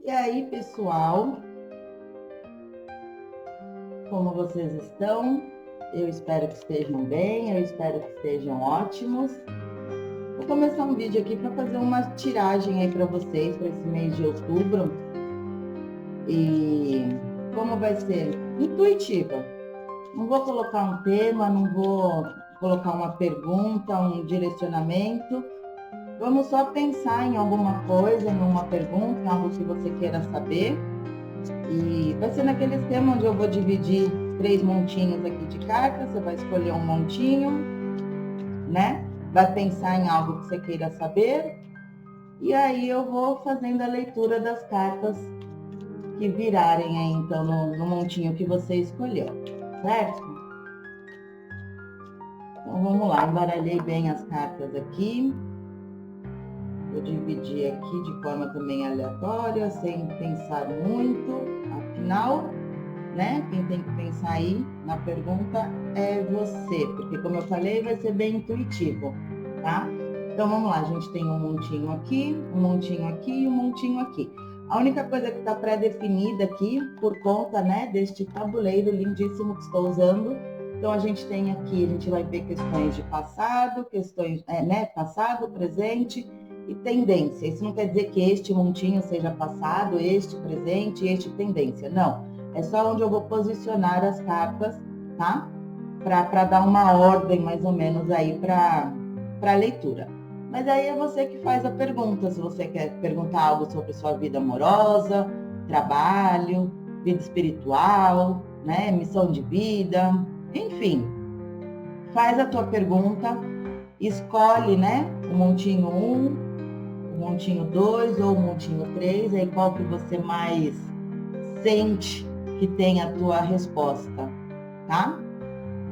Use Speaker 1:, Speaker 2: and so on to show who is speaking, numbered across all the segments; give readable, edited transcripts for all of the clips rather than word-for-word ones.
Speaker 1: E aí, pessoal, como vocês estão? Eu espero que estejam bem, eu espero que estejam ótimos. Vou começar um vídeo aqui para fazer uma tiragem aí para vocês para esse mês de outubro. E como vai ser? Intuitiva. Não vou colocar um tema, não vou colocar uma pergunta, um direcionamento. Vamos só pensar em alguma coisa, em uma pergunta, em algo que você queira saber. E vai ser naquele esquema onde eu vou dividir 3 montinhos aqui de cartas. Você vai escolher um montinho, né? Vai pensar em algo que você queira saber. E aí eu vou fazendo a leitura das cartas que virarem aí, então, no montinho que você escolheu, certo? Então vamos lá, embaralhei bem as cartas aqui. Vou dividir aqui de forma também aleatória, sem pensar muito. Afinal, né? Quem tem que pensar aí na pergunta é você, porque como eu falei, vai ser bem intuitivo, tá? Então vamos lá, a gente tem um montinho aqui, um montinho aqui e um montinho aqui. A única coisa que está pré-definida aqui, por conta, né, deste tabuleiro lindíssimo que estou usando. Então a gente tem aqui, a gente vai ver questões de passado, questões, né, passado, presente e tendência. Isso não quer dizer que este montinho seja passado, este presente e este tendência, não. É só onde eu vou posicionar as cartas, tá? Para dar uma ordem mais ou menos aí para a leitura. Mas aí é você que faz a pergunta, se você quer perguntar algo sobre sua vida amorosa, trabalho, vida espiritual, né, missão de vida, enfim. Faz a tua pergunta, escolhe, né, o montinho 1, o montinho 2 ou o montinho 3, aí qual que você mais sente que tem a tua resposta, tá?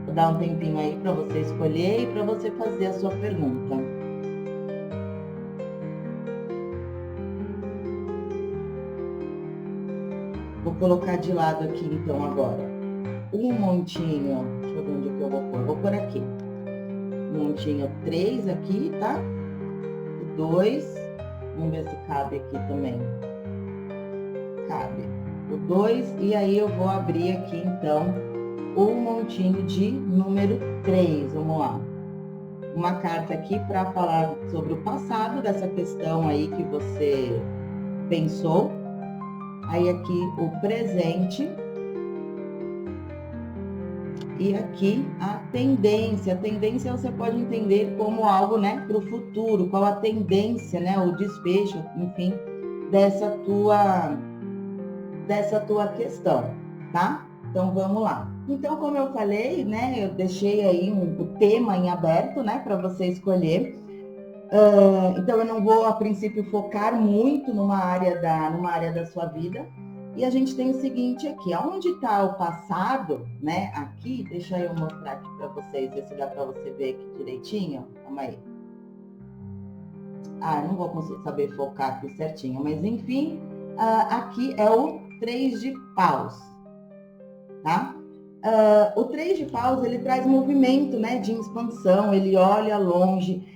Speaker 1: Vou dar um tempinho aí para você escolher e para você fazer a sua pergunta. Vou colocar de lado aqui então agora. Um montinho, deixa eu ver onde que eu vou pôr. Vou pôr aqui. Montinho 3 aqui, tá? O 2, vamos ver se cabe aqui também. Cabe. O 2, e aí eu vou abrir aqui então o montinho de número 3, vamos lá. Uma carta aqui para falar sobre o passado dessa questão aí que você pensou. Aí aqui o presente. E aqui a tendência. A tendência você pode entender como algo, né, para o futuro. Qual a tendência, né, o desfecho, enfim, dessa tua questão, tá? Então vamos lá. Então, como eu falei, né, eu deixei aí o tema em aberto, né, para você escolher. Então eu não vou a princípio focar muito numa área da sua vida. E a gente tem o seguinte aqui, onde está o passado, né? Aqui, deixa eu mostrar aqui para vocês, ver se dá para você ver aqui direitinho. Calma aí. Não vou conseguir saber focar aqui certinho, mas enfim, aqui é o 3 de paus, tá? O 3 de paus, ele traz movimento, né, de expansão, ele olha longe,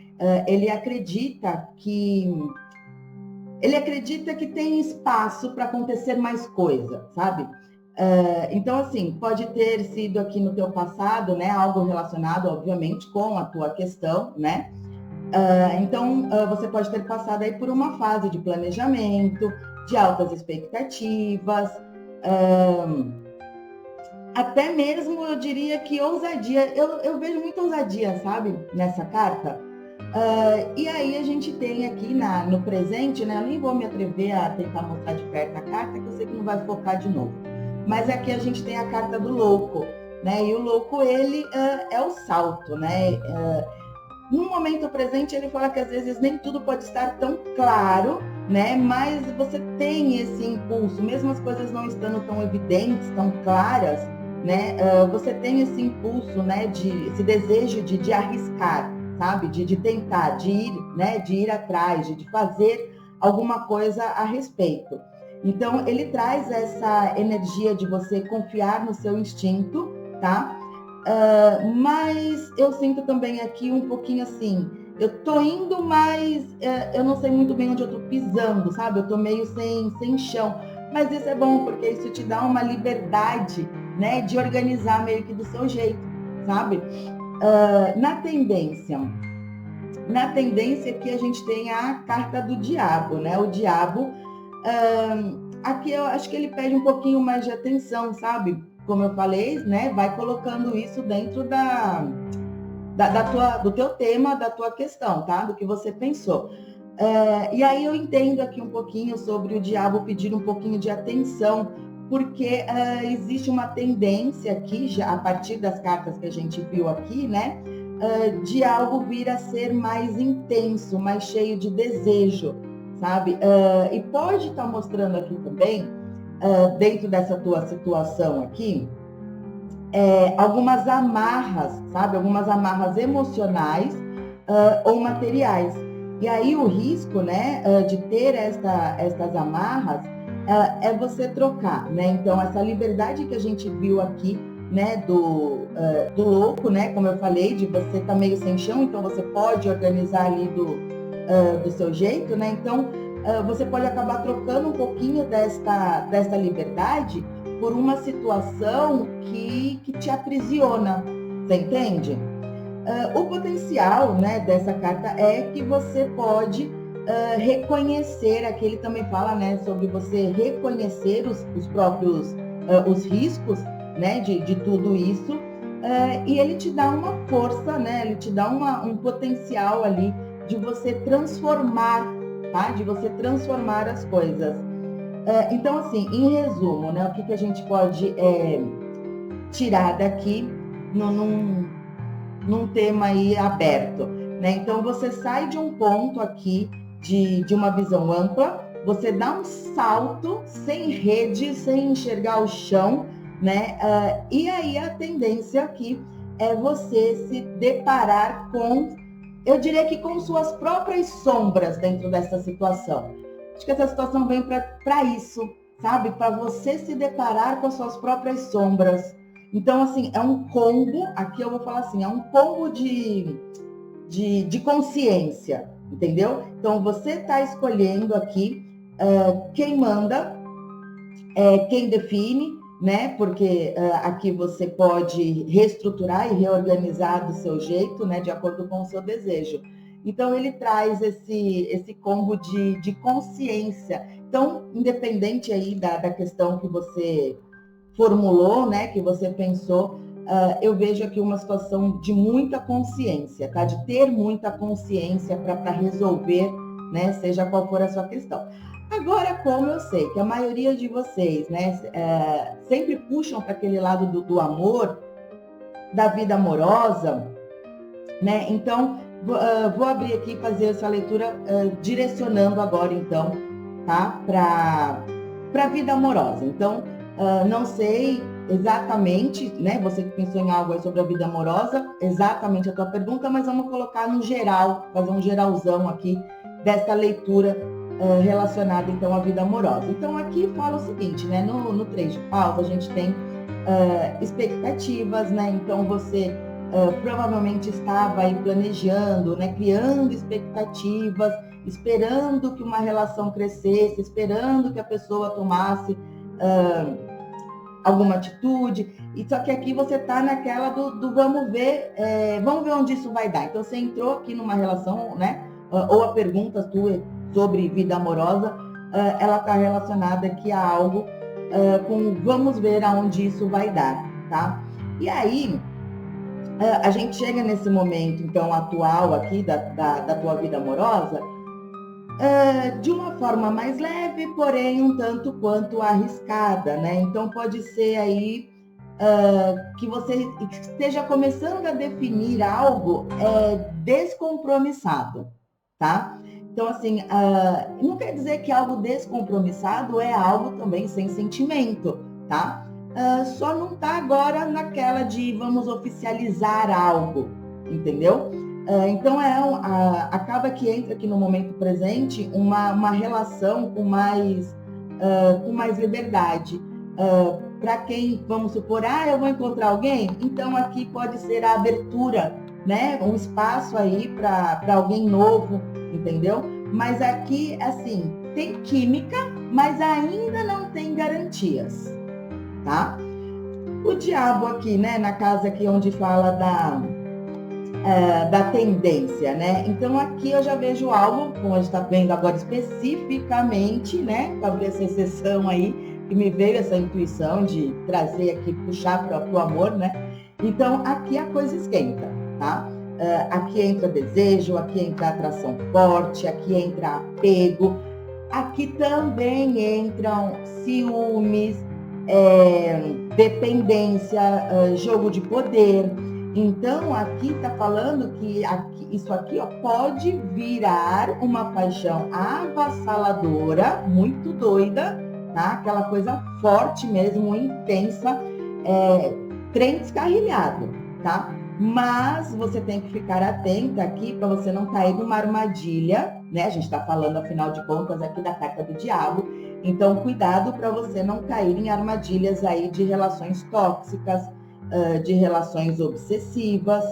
Speaker 1: ele acredita que tem espaço para acontecer mais coisa, sabe? Então, assim, pode ter sido aqui no teu passado, né, algo relacionado, obviamente, com a tua questão, né? Então, você pode ter passado aí por uma fase de planejamento, de altas expectativas, até mesmo, eu diria que ousadia. Eu vejo muita ousadia, sabe, nessa carta. E aí a gente tem aqui no presente, né? Eu nem vou me atrever a tentar mostrar de perto a carta, que eu sei que não vai focar de novo. Mas aqui a gente tem a carta do louco, né? E o louco, ele é o salto, né? No momento presente, ele fala que às vezes nem tudo pode estar tão claro, né? Mas você tem esse impulso, mesmo as coisas não estando tão evidentes, tão claras, né? Você tem esse impulso, né? Esse desejo de arriscar, sabe? De tentar, de ir, né? De ir atrás, de fazer alguma coisa a respeito. Então, ele traz essa energia de você confiar no seu instinto, tá? Mas eu sinto também aqui um pouquinho assim, eu tô indo, mas eu não sei muito bem onde eu tô pisando, sabe? Eu tô meio sem chão. Mas isso é bom, porque isso te dá uma liberdade, né, de organizar meio que do seu jeito, sabe? Na tendência que a gente tem a carta do diabo, né? O diabo, aqui eu acho que ele pede um pouquinho mais de atenção, sabe? Como eu falei, né? Vai colocando isso dentro do teu tema, da tua questão, tá? Do que você pensou. E aí eu entendo aqui um pouquinho sobre o diabo pedir um pouquinho de atenção, porque existe uma tendência aqui, já a partir das cartas que a gente viu aqui, né? De algo vir a ser mais intenso, mais cheio de desejo, sabe? E pode estar mostrando aqui também, dentro dessa tua situação aqui, algumas amarras, sabe? Algumas amarras emocionais ou materiais. E aí o risco, né, de ter estas amarras é você trocar, né? Então essa liberdade que a gente viu aqui, né, do louco, né, como eu falei, de você estar meio sem chão, então você pode organizar ali do seu jeito, né? Então você pode acabar trocando um pouquinho desta liberdade por uma situação que te aprisiona, você entende? O potencial, né, dessa carta é que você pode reconhecer, aqui ele também fala, né, sobre você reconhecer os próprios os riscos, né, de tudo isso, e ele te dá uma força, né, ele te dá um potencial ali de você transformar, tá? De você transformar as coisas. Então, assim, em resumo, né, o que a gente pode tirar daqui num tema aí aberto, né? Então, você sai de um ponto aqui de uma visão ampla, você dá um salto sem rede, sem enxergar o chão, né? E aí a tendência aqui é você se deparar com, eu diria que com suas próprias sombras dentro dessa situação. Acho que essa situação vem para isso, sabe? Para você se deparar com as suas próprias sombras. Então, assim, é um combo, aqui eu vou falar assim, é um combo de consciência, entendeu? Então, você está escolhendo aqui quem manda, quem define, né? Porque aqui você pode reestruturar e reorganizar do seu jeito, né? De acordo com o seu desejo. Então, ele traz esse combo de consciência. Então, independente aí da questão que você formulou, né, que você pensou, eu vejo aqui uma situação de muita consciência, tá? De ter muita consciência para resolver, né, seja qual for a sua questão. Agora, como eu sei que a maioria de vocês, né, sempre puxam para aquele lado do amor, da vida amorosa, né? Então, vou abrir aqui e fazer essa leitura direcionando agora, então, tá? Para a vida amorosa. Então, não sei exatamente, né? Você que pensou em algo aí sobre a vida amorosa, exatamente a tua pergunta, mas vamos colocar no geral, fazer um geralzão aqui desta leitura relacionada, então, à vida amorosa. Então, aqui fala o seguinte, né? No 3 de paus, a gente tem expectativas, né? Então, você provavelmente estava aí planejando, né? Criando expectativas, esperando que uma relação crescesse, esperando que a pessoa tomasse alguma atitude, e só que aqui você está naquela do vamos ver onde isso vai dar. Então você entrou aqui numa relação, né? Ou a pergunta tua sobre vida amorosa, ela está relacionada aqui a algo com vamos ver aonde isso vai dar, tá? E aí a gente chega nesse momento, então, atual aqui da tua vida amorosa, de uma forma mais leve, porém um tanto quanto arriscada, né? Então pode ser aí que você esteja começando a definir algo descompromissado, tá? Então, assim, não quer dizer que algo descompromissado é algo também sem sentimento, tá? Só não tá agora naquela de vamos oficializar algo, entendeu? Então acaba que entra aqui no momento presente uma relação com mais liberdade. Para quem, vamos supor, eu vou encontrar alguém, então aqui pode ser a abertura, né? Um espaço aí para alguém novo, entendeu? Mas aqui, assim, tem química, mas ainda não tem garantias, tá? O diabo aqui, né? Na casa aqui onde fala da tendência, né? Então aqui eu já vejo algo, como a gente está vendo agora especificamente, né? Para abrir essa exceção aí, que me veio essa intuição de trazer aqui, puxar para o amor, né? Então aqui a coisa esquenta, tá? Aqui entra desejo, aqui entra atração forte, aqui entra apego, aqui também entram ciúmes, dependência, jogo de poder. Então, aqui está falando que isso aqui pode virar uma paixão avassaladora, muito doida, tá? Aquela coisa forte mesmo, intensa, trem descarrilhado, tá? Mas você tem que ficar atenta aqui para você não cair numa armadilha, né? A gente está falando, afinal de contas, aqui da carta do diabo. Então, cuidado para você não cair em armadilhas aí de relações tóxicas, de relações obsessivas,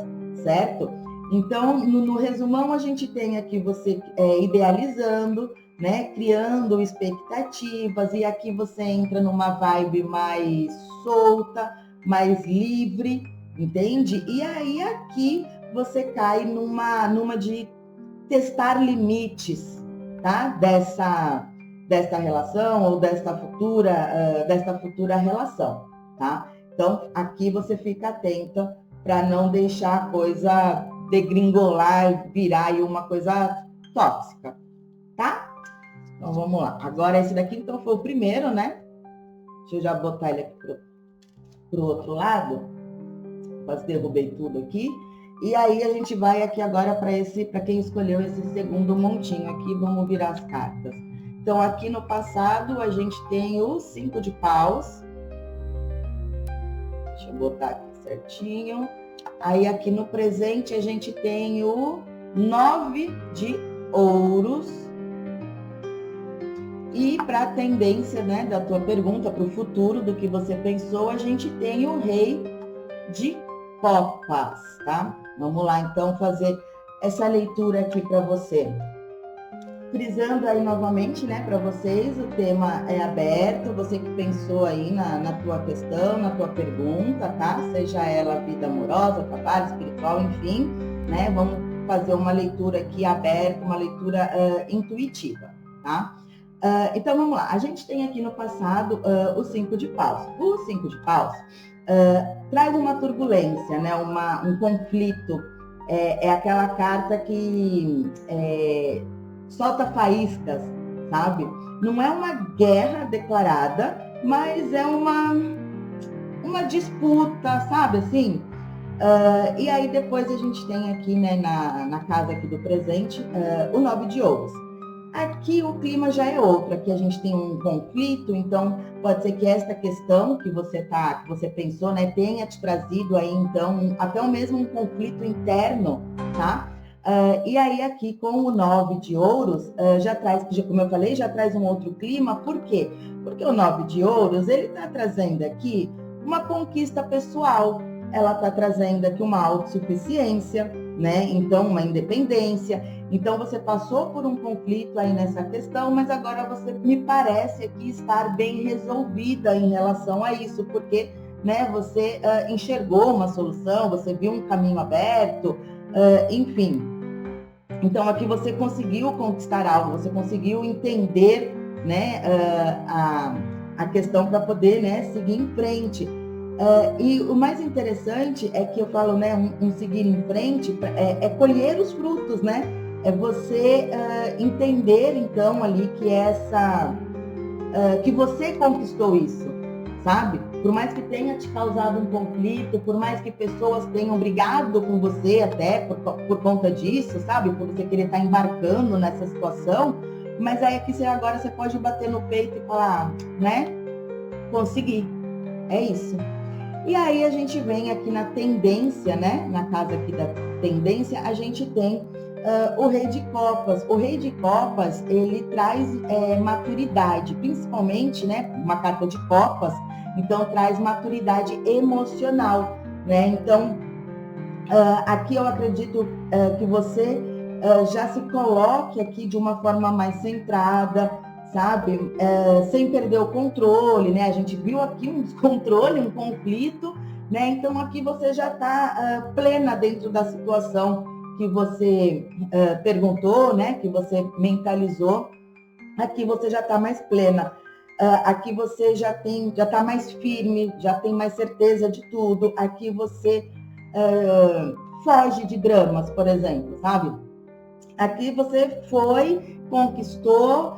Speaker 1: certo? Então, no resumão, a gente tem aqui você idealizando, né? Criando expectativas, e aqui você entra numa vibe mais solta, mais livre, entende? E aí aqui você cai numa de testar limites, tá? Desta relação ou desta futura relação, tá? Então, aqui você fica atenta para não deixar a coisa degringolar e virar aí uma coisa tóxica, tá? Então, vamos lá. Agora, esse daqui, então, foi o primeiro, né? Deixa eu já botar ele aqui pro outro lado. Quase derrubei tudo aqui. E aí, a gente vai aqui agora para quem escolheu esse segundo montinho aqui. Vamos virar as cartas. Então, aqui no passado, a gente tem o 5 de paus. Deixa eu botar aqui certinho. Aí aqui no presente a gente tem o 9 de ouros. E para a tendência, né, da tua pergunta, para o futuro, do que você pensou, a gente tem o rei de copas, tá? Vamos lá então fazer essa leitura aqui para você. Frisando aí novamente, né, para vocês, o tema é aberto, você que pensou aí na tua questão, na tua pergunta, tá? Seja ela vida amorosa, trabalho, espiritual, enfim, né? Vamos fazer uma leitura aqui aberta, uma leitura intuitiva, tá? Então, vamos lá. A gente tem aqui no passado o 5 de paus. O 5 de paus traz uma turbulência, né? Um conflito. É aquela carta que solta faíscas, sabe? Não é uma guerra declarada, mas é uma disputa, sabe assim? E aí depois a gente tem aqui, né, na casa aqui do presente, o 9 de ouros. Aqui o clima já é outro, aqui a gente tem um conflito, então pode ser que esta questão que você pensou, né, tenha te trazido aí, então, até mesmo um conflito interno, tá? E aí aqui com o 9 de ouros, já traz, como eu falei, já traz um outro clima. Por quê? Porque o 9 de ouros, ele está trazendo aqui uma conquista pessoal, ela está trazendo aqui uma autossuficiência, né? Então, uma independência. Então, você passou por um conflito aí nessa questão, mas agora você me parece aqui estar bem resolvida em relação a isso, porque, né, você enxergou uma solução, você viu um caminho aberto, enfim. Então, aqui você conseguiu conquistar algo, você conseguiu entender, né, a questão para poder, né, seguir em frente. E o mais interessante é que eu falo, né, um seguir em frente é colher os frutos, né? É você entender, então, ali que você conquistou isso, sabe? Por mais que tenha te causado um conflito, por mais que pessoas tenham brigado com você até por conta disso, sabe? Por você querer estar embarcando nessa situação, mas aí aqui agora você pode bater no peito e falar, né? Consegui. É isso. E aí a gente vem aqui na tendência, né? Na casa aqui da tendência, a gente tem o rei de copas. O rei de copas, ele traz maturidade, principalmente, né? Uma carta de copas, então traz maturidade emocional, né? Então, Aqui eu acredito que você já se coloque aqui de uma forma mais centrada, sabe? Sem perder o controle, né? A gente viu aqui um descontrole, um conflito, né? Então aqui você já está plena dentro da situação que você perguntou, né? Que você mentalizou. Aqui você já está mais plena. Aqui você já está mais firme, já tem mais certeza de tudo. Aqui você foge de dramas, por exemplo, sabe? Aqui você foi, conquistou,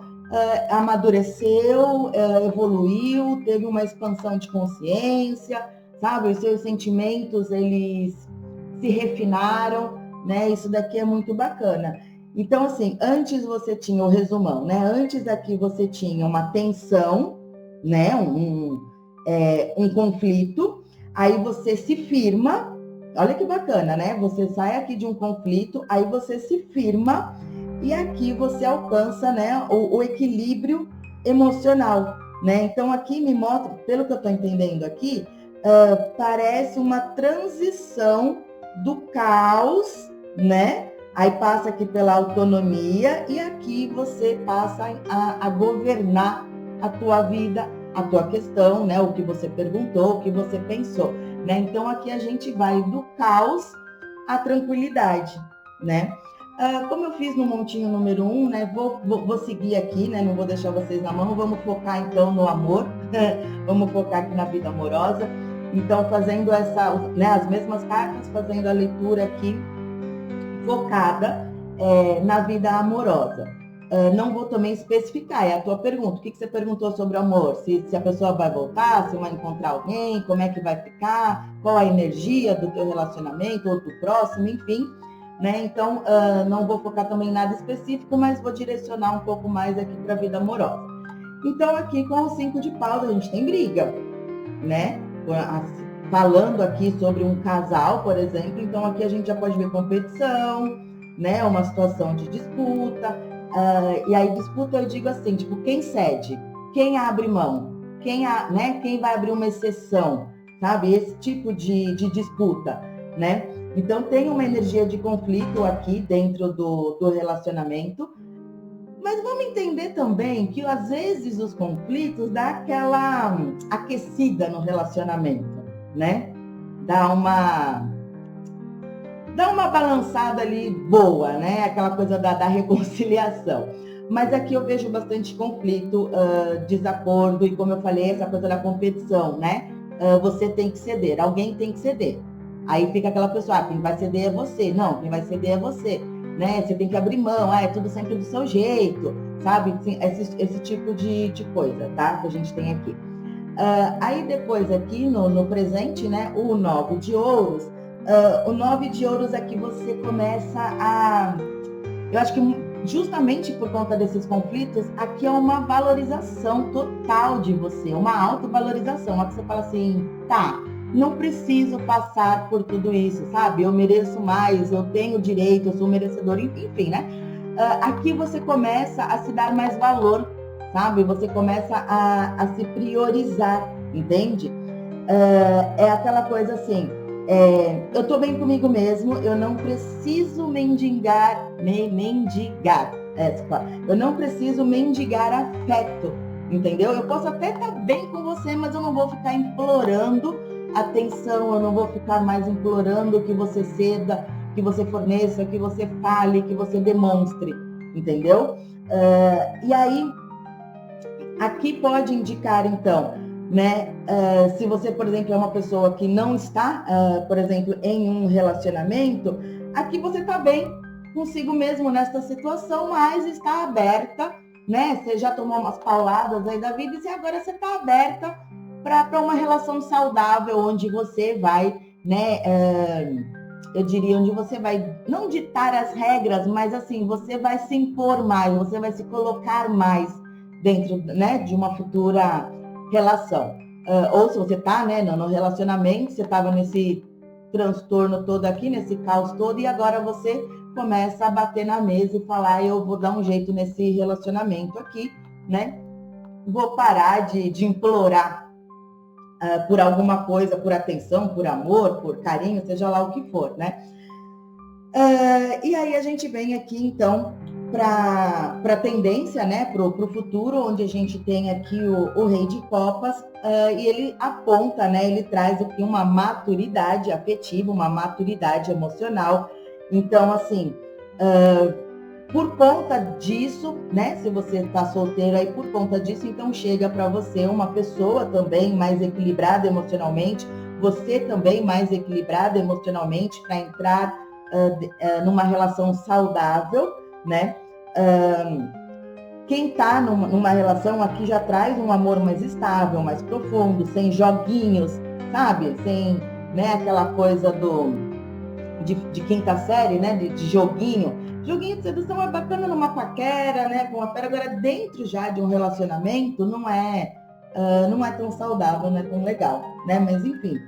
Speaker 1: amadureceu, evoluiu, teve uma expansão de consciência, sabe? Os seus sentimentos, eles se refinaram, né? Isso daqui é muito bacana. Então, assim, antes você tinha o resumão, né? Antes aqui você tinha uma tensão, né? Um conflito, aí você se firma. Olha que bacana, né? Você sai aqui de um conflito, aí você se firma e aqui você alcança, né, o equilíbrio emocional, né? Então aqui me mostra, pelo que eu estou entendendo aqui, parece uma transição do caos, né? Aí passa aqui pela autonomia e aqui você passa a governar a tua vida, a tua questão, né? O que você perguntou, o que você pensou. Né? Então, aqui a gente vai do caos à tranquilidade, né? Como eu fiz no montinho número 1, né? Vou seguir aqui, né? Não vou deixar vocês na mão. Vamos focar, então, no amor. Vamos focar aqui na vida amorosa. Então, fazendo né, as mesmas cartas, fazendo a leitura aqui focada na vida amorosa. Não vou também especificar, é a tua pergunta. O que você perguntou sobre o amor? Se a pessoa vai voltar, se vai encontrar alguém, como é que vai ficar, qual a energia do teu relacionamento ou do próximo, enfim. Né? Então, não vou focar também em nada específico, mas vou direcionar um pouco mais aqui para a vida amorosa. Então, aqui com o 5 de paus, a gente tem briga, né? Falando aqui sobre um casal, por exemplo, então aqui a gente já pode ver competição, né? Uma situação de disputa. E aí, disputa, eu digo assim, tipo, quem cede? Quem abre mão? Quem vai abrir uma exceção? Sabe? Esse tipo de disputa, né? Então, tem uma energia de conflito aqui dentro do relacionamento. Mas vamos entender também que, às vezes, os conflitos dão aquela aquecida no relacionamento, né? Dá uma balançada ali boa, né? Aquela coisa da reconciliação. Mas aqui eu vejo bastante conflito, desacordo, e como eu falei, essa coisa da competição, né? Você tem que ceder, alguém tem que ceder. Aí fica aquela pessoa, quem vai ceder é você. Não, quem vai ceder é você, né? Você tem que abrir mão, é tudo sempre do seu jeito, sabe? Esse tipo de coisa, tá? Que a gente tem aqui. Aí depois aqui no presente, né? O 9 de ouros. O 9 de ouros aqui você começa a... Eu acho que justamente por conta desses conflitos, aqui é uma valorização total de você, uma autovalorização. Aqui você fala assim, tá, não preciso passar por tudo isso, sabe? Eu mereço mais, eu tenho direito, eu sou merecedor, enfim, né? Aqui você começa a se dar mais valor, sabe? Você começa a se priorizar, entende? É aquela coisa assim, eu tô bem comigo mesmo, eu não preciso mendigar, eu não preciso mendigar afeto, entendeu? Eu posso até estar bem com você, mas eu não vou ficar implorando atenção, eu não vou ficar mais implorando que você ceda, que você forneça, que você fale, que você demonstre, entendeu? E aí, aqui pode indicar, então, né? Se você, por exemplo, é uma pessoa que não está, por exemplo, em um relacionamento, aqui você está bem consigo mesmo nesta situação, mas está aberta, né? Você já tomou umas pauladas aí da vida e agora você está aberta para uma relação saudável, onde você vai, né? Eu diria, onde você vai não ditar as regras, mas assim, você vai se impor mais, você vai se colocar mais dentro, né, de uma futura relação. Ou se você está, né, no relacionamento, você estava nesse transtorno todo aqui, nesse caos todo, e agora você começa a bater na mesa e falar, eu vou dar um jeito nesse relacionamento aqui, né? Vou parar de implorar por alguma coisa, por atenção, por amor, por carinho, seja lá o que for, né? E aí a gente vem aqui, então, para a tendência, né, para o futuro, onde a gente tem aqui o Rei de Copas, e ele aponta, né, ele traz aqui uma maturidade afetiva, uma maturidade emocional. Então, assim, por conta disso, né, se você está solteiro aí, por conta disso, então chega para você uma pessoa também mais equilibrada emocionalmente, você também mais equilibrada emocionalmente para entrar numa relação saudável, né? Quem está numa relação aqui já traz um amor mais estável, mais profundo, sem joguinhos, sabe? Sem, né, aquela coisa de quinta série, né? De joguinho. Joguinho de sedução é bacana numa paquera, né? Com uma pera, agora dentro já de um relacionamento não é tão saudável, não é tão legal, né? Mas enfim.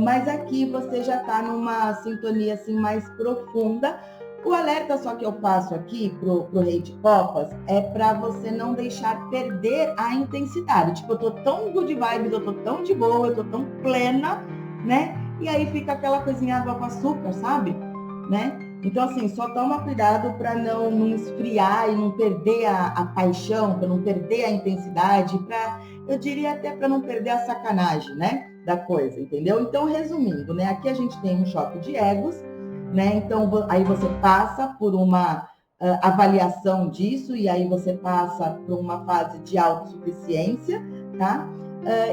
Speaker 1: Mas aqui você já está numa sintonia assim mais profunda. O alerta só que eu passo aqui pro Rei de Copas é para você não deixar perder a intensidade. Tipo, eu tô tão good vibes, eu tô tão de boa, eu tô tão plena, né? E aí fica aquela coisinha água com açúcar, sabe? Né? Então, assim, só toma cuidado para não esfriar e não perder a paixão, para não perder a intensidade, eu diria até para não perder a sacanagem, né? Da coisa, entendeu? Então, resumindo, né? Aqui a gente tem um choque de egos, né? Então, aí você passa por uma avaliação disso e aí você passa por uma fase de autossuficiência, tá?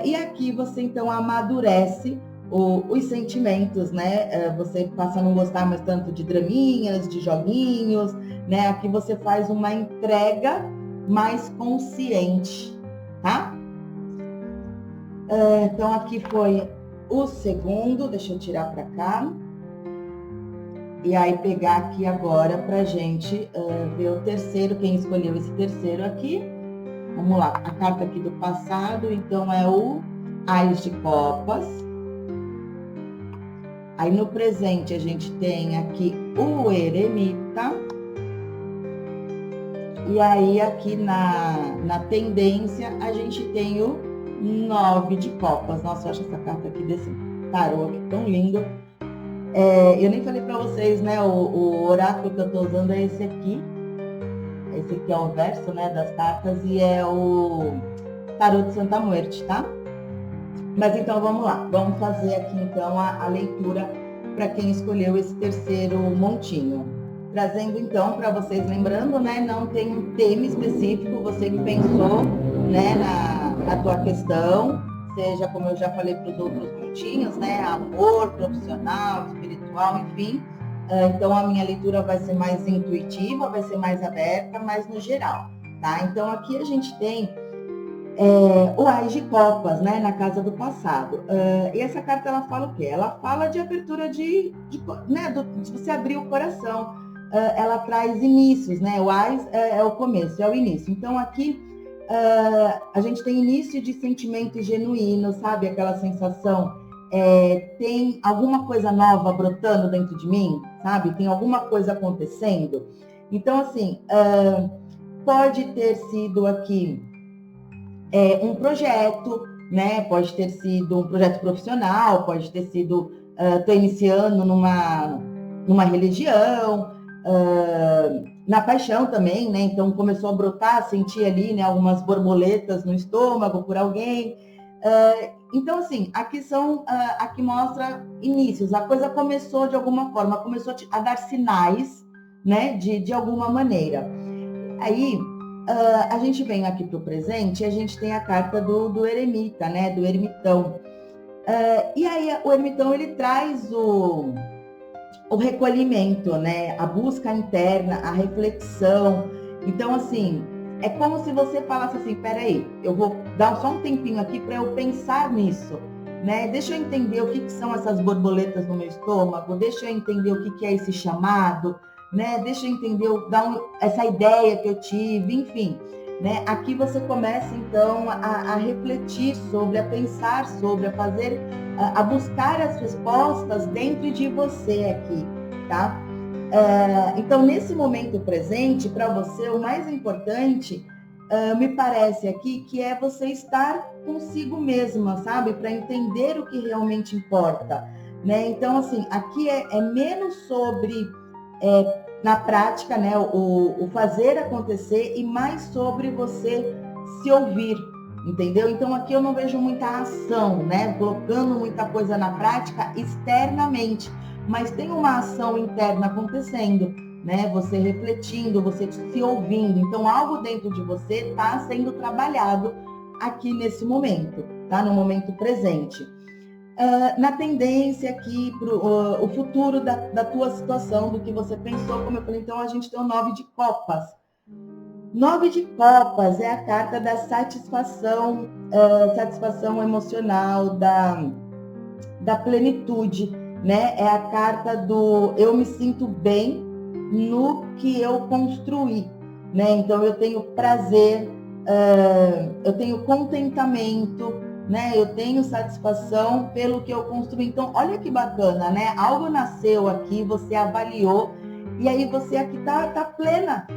Speaker 1: E aqui você, então, amadurece os sentimentos, né? Você passa a não gostar mais tanto de draminhas, de joguinhos, né? Aqui você faz uma entrega mais consciente, tá? Então, aqui foi o segundo, deixa eu tirar para cá. E aí, pegar aqui agora pra gente ver o terceiro, quem escolheu esse terceiro aqui. Vamos lá, a carta aqui do passado, então é o Ás de Copas. Aí no presente a gente tem aqui o Eremita. E aí aqui na tendência a gente tem o 9 de Copas. Nossa, eu acho essa carta aqui desse tarô aqui tão lindo. Eu nem falei para vocês, né? O oráculo que eu estou usando é esse aqui. Esse aqui é o verso, né, das cartas e é o Tarô de Santa Muerte, tá? Mas então vamos lá, vamos fazer aqui então a leitura para quem escolheu esse terceiro montinho. Trazendo então para vocês, lembrando, né, não tem um tema específico, você que pensou, né, na tua questão, seja como eu já falei para os outros montinhos, né, amor, profissional, espiritual, enfim. Então a minha leitura vai ser mais intuitiva, vai ser mais aberta, mas no geral, tá? Então aqui a gente tem o Ás de Copas, né, na casa do passado. E essa carta, ela fala o quê? Ela fala de abertura de você abrir o coração. Ela traz inícios, né? O Ás é o começo, é o início. Então, aqui, a gente tem início de sentimento genuíno, sabe? Aquela sensação, tem alguma coisa nova brotando dentro de mim, sabe? Tem alguma coisa acontecendo. Então, assim, pode ter sido aqui um projeto, né? Pode ter sido um projeto profissional, pode ter sido, estou iniciando numa religião, na paixão também, né? Então começou a brotar, sentir ali, né, algumas borboletas no estômago por alguém. Então, assim, aqui mostra inícios, a coisa começou de alguma forma, começou a dar sinais, né, de alguma maneira. Aí, a gente vem aqui para o presente e a gente tem a carta do eremita, né? Do ermitão. E aí o ermitão, ele traz o recolhimento, né? A busca interna, a reflexão. Então, assim, é como se você falasse assim, peraí, eu vou dar só um tempinho aqui para eu pensar nisso, né? Deixa eu entender o que são essas borboletas no meu estômago, deixa eu entender o que é esse chamado, né? Deixa eu entender, essa ideia que eu tive, enfim, né? Aqui você começa então a refletir sobre, a pensar sobre, a fazer, a buscar as respostas dentro de você aqui, tá? Então, nesse momento presente, para você, o mais importante me parece aqui que é você estar consigo mesma, sabe? Para entender o que realmente importa, né? Então, assim, aqui é menos sobre, na prática, né, o fazer acontecer e mais sobre você se ouvir, entendeu? Então, aqui eu não vejo muita ação, né? Colocando muita coisa na prática externamente, mas tem uma ação interna acontecendo, né? Você refletindo, você se ouvindo. Então, algo dentro de você está sendo trabalhado aqui nesse momento, tá? No momento presente. Na tendência aqui para o futuro da tua situação, do que você pensou, como eu falei, então a gente tem o 9 de copas. 9 de copas é a carta da satisfação, satisfação emocional, da plenitude, né? É a carta do eu me sinto bem no que eu construí, né? Então eu tenho prazer, eu tenho contentamento, né? Eu tenho satisfação pelo que eu construí. Então olha que bacana, né? Algo nasceu aqui, você avaliou e aí você aqui tá plena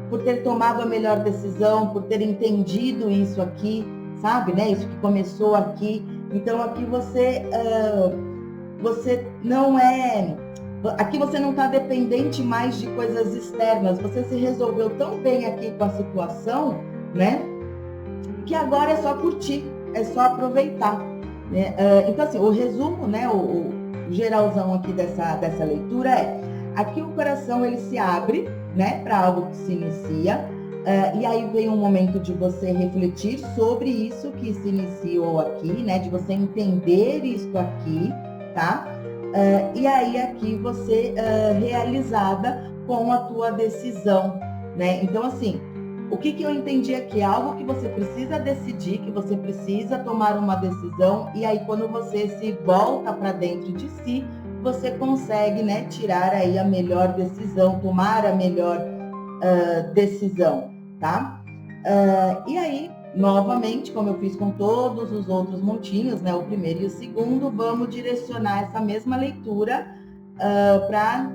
Speaker 1: por ter tomado a melhor decisão, por ter entendido isso aqui, sabe, né? Isso que começou aqui. Então aqui você não é... Aqui você não está dependente mais de coisas externas. Você se resolveu tão bem aqui com a situação, né? Que agora é só curtir, é só aproveitar, né? Então, assim, o resumo, né? O geralzão aqui dessa leitura é: aqui o coração ele se abre, né? Para algo que se inicia. E aí vem um momento de você refletir sobre isso que se iniciou aqui, né? De você entender isso aqui, tá? E aí aqui você realizada com a tua decisão, né? Então, assim, o que eu entendi aqui? É algo que você precisa decidir, que você precisa tomar uma decisão, e aí quando você se volta para dentro de si, você consegue, né, tirar aí a melhor decisão, tomar a melhor decisão, tá? E aí, novamente, como eu fiz com todos os outros montinhos, né, o primeiro e o segundo, vamos direcionar essa mesma leitura para,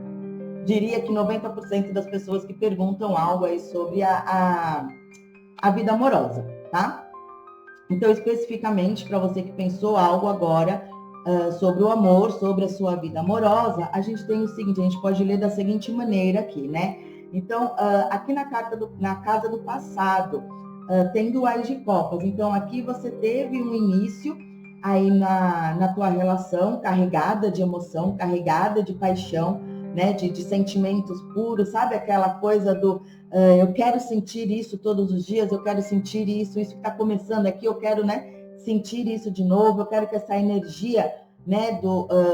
Speaker 1: diria que 90% das pessoas que perguntam algo aí sobre a vida amorosa, tá? Então, especificamente para você que pensou algo agora sobre o amor, sobre a sua vida amorosa, a gente tem o seguinte, a gente pode ler da seguinte maneira aqui, né? Então, aqui na casa do passado, tem o Ás de Copas. Então, aqui você teve um início aí na tua relação, carregada de emoção, carregada de paixão, né? De sentimentos puros, sabe? Aquela coisa do eu quero sentir isso todos os dias, eu quero sentir isso que está começando aqui, eu quero, né, sentir isso de novo, eu quero que essa energia, né,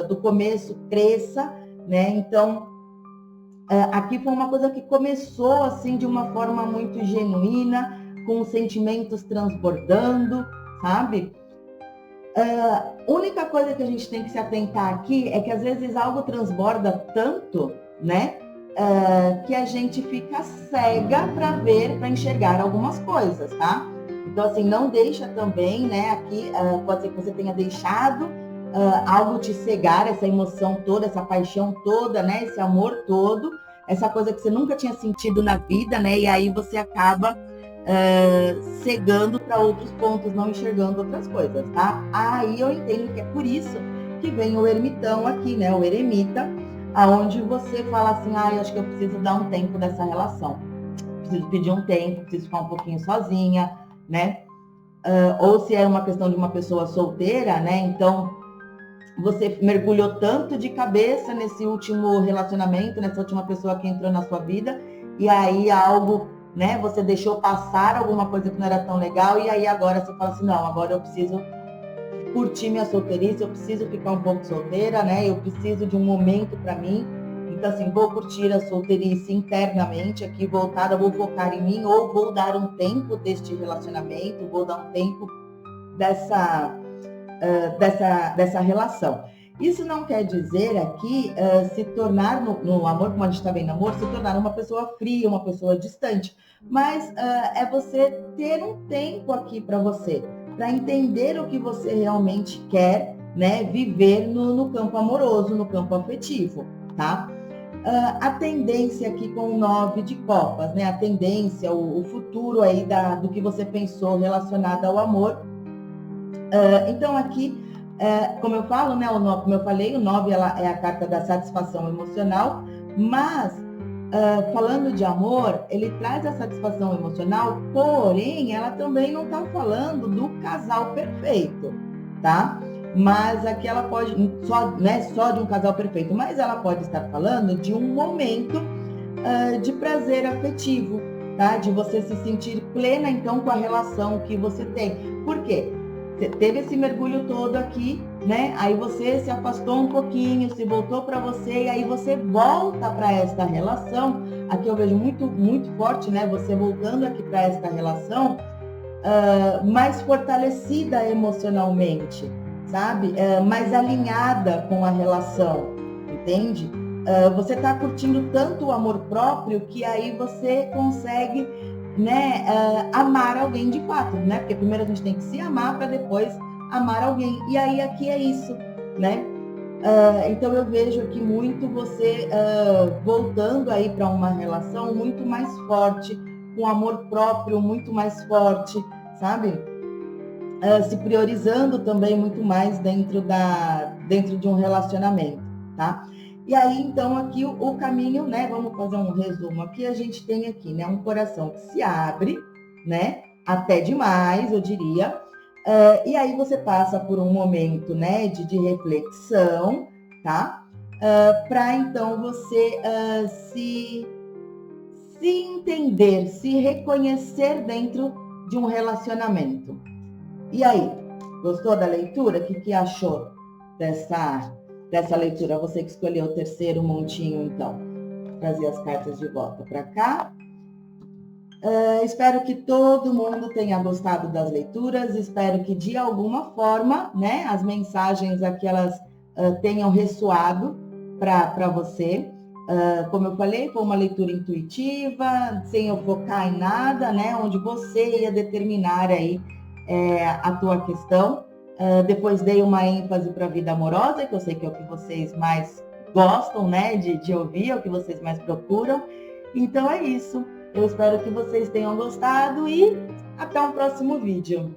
Speaker 1: do começo cresça, né? Então, aqui foi uma coisa que começou assim de uma forma muito genuína, com os sentimentos transbordando, sabe? Única coisa que a gente tem que se atentar aqui é que às vezes algo transborda tanto, né? Que a gente fica cega para ver, para enxergar algumas coisas, tá? Então, assim, não deixa também, né? Aqui pode ser que você tenha deixado algo te cegar, essa emoção toda, essa paixão toda, né? Esse amor todo, essa coisa que você nunca tinha sentido na vida, né? E aí você acaba cegando para outros pontos, não enxergando outras coisas, tá? Aí eu entendo que é por isso que vem o ermitão aqui, né? O eremita, aonde você fala assim, eu acho que eu preciso dar um tempo nessa relação. Preciso pedir um tempo, preciso ficar um pouquinho sozinha, né? Ou se é uma questão de uma pessoa solteira, né? Então, você mergulhou tanto de cabeça nesse último relacionamento, nessa última pessoa que entrou na sua vida, e aí algo, né? Você deixou passar alguma coisa que não era tão legal, e aí agora você fala assim, não, agora eu preciso curtir minha solteirice, eu preciso ficar um pouco solteira, né? Eu preciso de um momento para mim. Então, assim, vou curtir a solteirice internamente aqui, voltada, vou focar em mim, ou vou dar um tempo deste relacionamento, vou dar um tempo dessa relação. Isso não quer dizer aqui se tornar no amor, como a gente está vendo, amor, se tornar uma pessoa fria, uma pessoa distante. Mas é você ter um tempo aqui para você, para entender o que você realmente quer, né, viver no campo amoroso, no campo afetivo, tá? a tendência aqui com o 9 de copas, né? A tendência, o futuro aí do que você pensou relacionado ao amor. Então aqui, como eu falo, né? Como eu falei, o 9 ela é a carta da satisfação emocional, mas falando de amor, ele traz a satisfação emocional, porém, ela também não está falando do casal perfeito, tá? Mas aqui ela pode, só de um casal perfeito, mas ela pode estar falando de um momento de prazer afetivo, tá? De você se sentir plena, então, com a relação que você tem. Por quê? Você teve esse mergulho todo aqui, né? Aí você se afastou um pouquinho, se voltou para você, e aí você volta para esta relação. Aqui eu vejo muito, muito forte, né? Você voltando aqui para esta relação mais fortalecida emocionalmente, sabe? Mais alinhada com a relação, entende? Você está curtindo tanto o amor próprio que aí você consegue, né, amar alguém de fato, né? Porque primeiro a gente tem que se amar para depois amar alguém. E aí aqui é isso, né? Então eu vejo aqui muito você voltando aí para uma relação muito mais forte, com amor próprio muito mais forte, sabe? Se priorizando também muito mais dentro de um relacionamento, tá? E aí, então, aqui o caminho, né? Vamos fazer um resumo aqui. A gente tem aqui, né? Um coração que se abre, né? Até demais, eu diria. E aí você passa por um momento, né? De reflexão, tá? Para então você se entender, se reconhecer dentro de um relacionamento. E aí, gostou da leitura? O que achou dessa leitura? Você que escolheu o terceiro montinho, então. Trazer as cartas de volta para cá. Espero que todo mundo tenha gostado das leituras. Espero que, de alguma forma, né, as mensagens aqui, elas tenham ressoado para você. Como eu falei, foi uma leitura intuitiva, sem eu focar em nada, né, onde você ia determinar aí a tua questão. Depois dei uma ênfase para a vida amorosa, que eu sei que é o que vocês mais gostam, né, de ouvir, é o que vocês mais procuram. Então é isso. Eu espero que vocês tenham gostado e até o próximo vídeo.